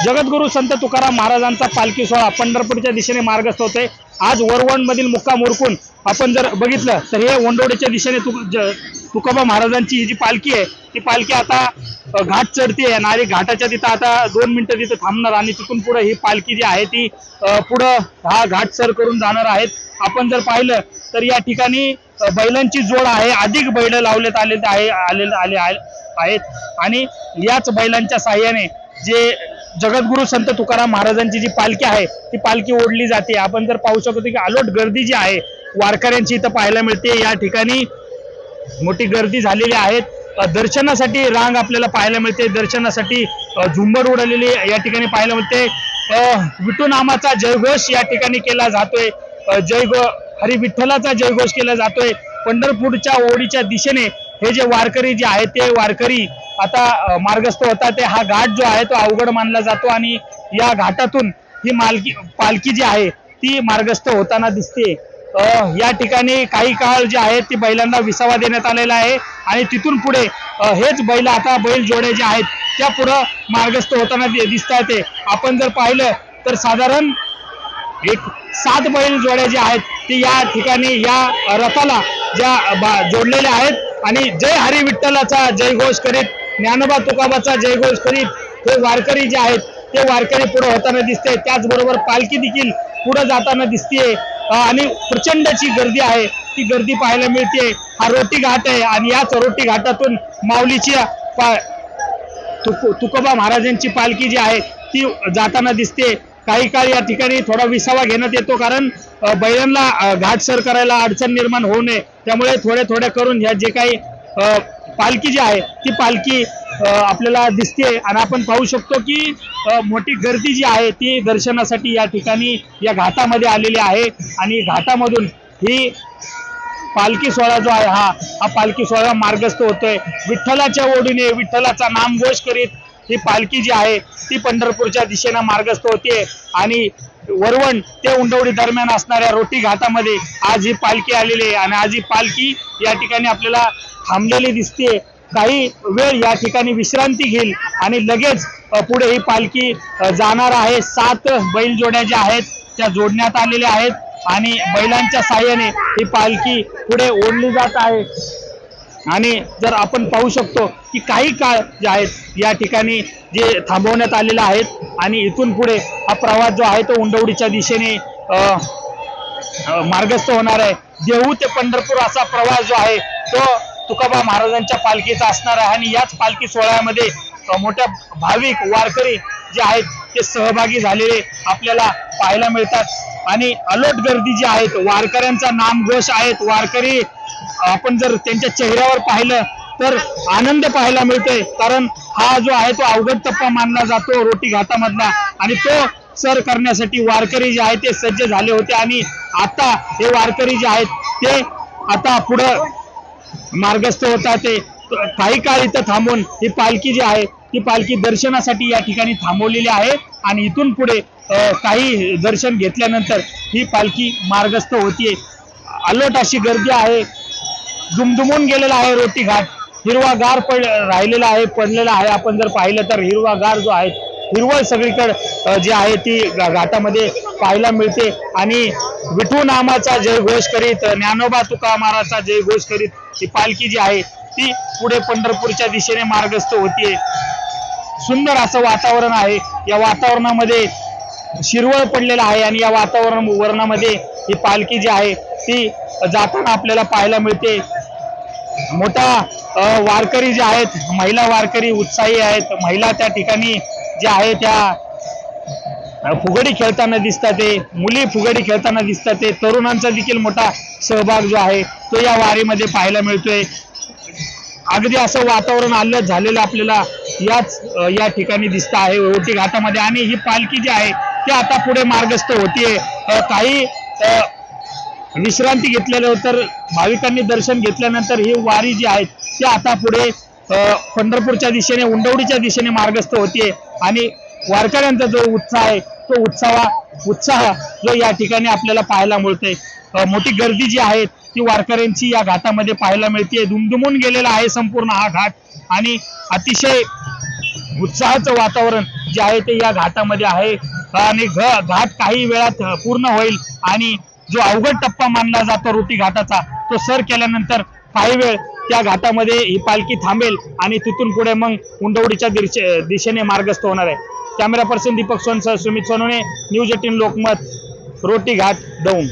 जगद्गुरू संत तुकाराम महाराजांचा पालखी सोहळा पंढरपूरच्या दिशेने मार्गस्थ होतोय। आज वरवण मधील मुक्काम उरकून आपण जर बघितलं तर हे ओंडवडीच्या दिशेने तुकोबा महाराजांची ही जी पालखी आहे ती पालखी आता घाट चढते आणि घाटाच्या तिथं आता 2 मिनिटं तिथं थांबणार आणि तिथून पुढे ही पालखी जी आहे ती पुढं हा घाट सर करून जाणार आहेत। आपण जर पाहिलं तर या ठिकाणी बैलांची जोड आहे, अधिक बैल लावण्यात आले आहेत आणि याच बैलांच्या साहाय्याने जे जगद्गुरू संत तुकाराम महाराजांची जी पालखी आहे ती पालखी ओढली जाते। आपण जर पाहू शकतो की अलोट गर्दी जी आहे वारकऱ्यांची इथं पाहायला मिळते। या ठिकाणी मोठी गर्दी झालेली आहे, दर्शनासाठी रांग आपल्याला पाहायला मिळते, दर्शनासाठी झुंबर उडलेली या ठिकाणी पाहायला मिळते। विठू नामाचा जयघोष या ठिकाणी केला जातोय, हरी विठ्ठलाचा जयघोष केला जातोय। पंढरपूरच्या ओढीच्या दिशेने हे जे वारकरी जे आहेत ते वारकरी आता मार्गस्थ होतात। हा घाट जो आहे तो अवघड मानला जातो आणि या घाटातून ही पालखी जी आहे ती मार्गस्थ होताना दिसते। या ठिकाणी काही काळ जे आहे ती बैलांना विसावा देण्यात आलेला आहे आणि तिथून पुढे हेच बैल आता बैल जोडे जे आहेत त्या पुढे मार्गस्थ होताना दिसतात। आपण जर पाहिलं तर साधारण 7 बैल जोड्या जे आहेत ते या ठिकाणी या रथाला ज्या जोडलेल्या आहेत आणि जय हरी विठ्ठलाचा जयघोष करीत, ज्ञानोबा तुकोबाचा जयघोष करीत हे वारकरी जे आहेत ते वारकरी पुढे होताना दिसते। त्याचबरोबर पालखी देखील पुढे जाताना दिसते आणि प्रचंडची गर्दी आहे ती गर्दी पाहायला मिळते। हा रोटी घाट आहे आणि याच रोटी घाटातून माऊलीची तुकोबा महाराजांची पालखी जी आहे ती जाताना दिसते। काही काळ या ठिकाणी थोडा विसावा घेण्यात येतो कारण बैलांना घाट सर करायला अडचण निर्माण होऊ नये, त्यामुळे थोड्या करून ह्या जे काही पालखी जी आहे ती पालखी आपल्याला दिसते आणि आपण पाहू शकतो की मोठी गर्दी जी आहे ती दर्शनासाठी या ठिकाणी या घाटामध्ये आलेली आहे आणि घाटामधून ही पालखी सोहळा जो आहे हा पालखी सोहळा मार्गस्थ होतोय। विठ्ठलाच्या ओढीने विठ्ठलाचा नामघोष करीत ही पालखी जी आहे ती पंढरपूरच्या दिशेने मार्गस्थ होते आणि वरवण ते उंडवडी दरम्यान असणाऱ्या रोटी घाटामध्ये आज ही पालखी आलेली आहे आणि आज ही पालखी या ठिकाणी आपल्याला थांबलेली दिसते। काही वेळ या ठिकाणी विश्रांती घेईल आणि लगेच पुढे ही पालखी जाणार आहे। 7 बैल जोड्या ज्या आहेत त्या जोडण्यात आलेल्या आहेत आणि बैलांच्या साहाय्याने ही पालखी पुढे ओढली जात आहे आणि जर आपण पाहू शकतो की काही काळ जे आहेत या ठिकाणी जे थांबवण्यात आलेले आहेत आणि इथून पुढे हा प्रवास जो आहे तो उंडवडीच्या दिशेने मार्गस्थ होणार आहे। देहू ते पंढरपूर असा प्रवास जो आहे तो तुकोबा महाराजांच्या पालखीचा असणार आहे आणि याच पालखी सोहळ्यामध्ये मोठ्या भाविक वारकरी जे आहेत ते सहभागी झालेले आपल्याला पाहायला मिळतात आणि अलोट गर्दी जी आहेत वारकऱ्यांचा नामघोष आहेत। वारकरी आपण जर त्यांच्या चेहऱ्यावर पाहिलं तर आनंद पाहायला मिळतोय कारण हा जो आहे तो अवघड टप्पा मानला जातो रोटी घाटामधला आणि तो सर करण्यासाठी वारकरी जे आहेत ते सज्ज झाले होते आणि आता हे वारकरी जे आहेत ते आता पुढे मार्गस्थ होतात। ते काही काळ इथं थांबून ही पालखी जी आहे ती पालखी दर्शनासाठी या ठिकाणी थांबवलेली आहे आणि इथून पुढे काही दर्शन घेतल्यानंतर ही पालखी मार्गस्थ होतीये। अलोट अशी गर्दी आहे, दुमदुमून गेलेला आहे रोटी घाट, हिरवागार राहिलेला आहे, पडलेला आहे। आपण जर पाहिलं तर हिरवागार जो आहे हिरवळ सगळीकडे जी आहे ती घाटामध्ये पाहायला मिळते आणि विठू नामाचा जयघोष करीत, ज्ञानोबा तुकारामाचा जयघोष करीत ही पालखी जी आहे ती पुढे पंढरपूरच्या दिशेने मार्गस्थ होतीये। सुंदर असं वातावरण आहे, या वातावरणामध्ये शिरवळ पडलेला आहे आणि या वातावरणामध्ये ही पालखी जी आहे ती जाताना आपल्याला पाहायला मिळते। मोठा वारकरी जे आहेत, महिला वारकरी उत्साही आहेत, महिला त्या ठिकाणी ज्या आहेत त्या फुगडी खेळताना दिसतात, मुली फुगडी खेळताना दिसतात, तरुणांचा देखील मोठा सहभाग जो आहे तो या वारीमध्ये पाहायला मिळतोय। अगदी असं वातावरण आल्हाद झालेलं आपल्याला या ठिकाणी दिसत आहे रोटी घाटामध्ये आणि ही पालखी जी आहे ती आता पुढे मार्गस्थ होतीये। काही विश्रांती घेतल्यानंतर भाविकांनी दर्शन घेतल्यानंतर ही वारी जी आहे ती आता पुढे पंढरपूरच्या दिशेने उंडवडीच्या दिशेने मार्गस्थ होतीये आणि वारकऱ्यांचा जो उत्साह आहे तो उत्साह जो या ठिकाणी आपल्याला पाहायला मिळतोय। मोठी गर्दी जी आहे ती वारकऱ्यांची या घाटामध्ये पाहायला मिळते। दुमदुमून गेलेला आहे संपूर्ण हा घाट आणि अतिशय उत्साहाचं वातावरण जे आहे ते या घाटामध्ये आहे आणि घाट काही वेळात पूर्ण होईल आणि जो अवघड टप्पा मानला जातो रोटी घाटाचा तो सर केल्यानंतर काही वेळ त्या घाटामध्ये ही पालखी थांबेल आणि तिथून पुढे मग उंडवडीच्या दिशेने मार्गस्थ होणार आहे. कॅमेरा पर्सन दीपक सोनसह सुमित सोनवणे, न्यूज 18 लोकमत, रोटी घाट, दौंड.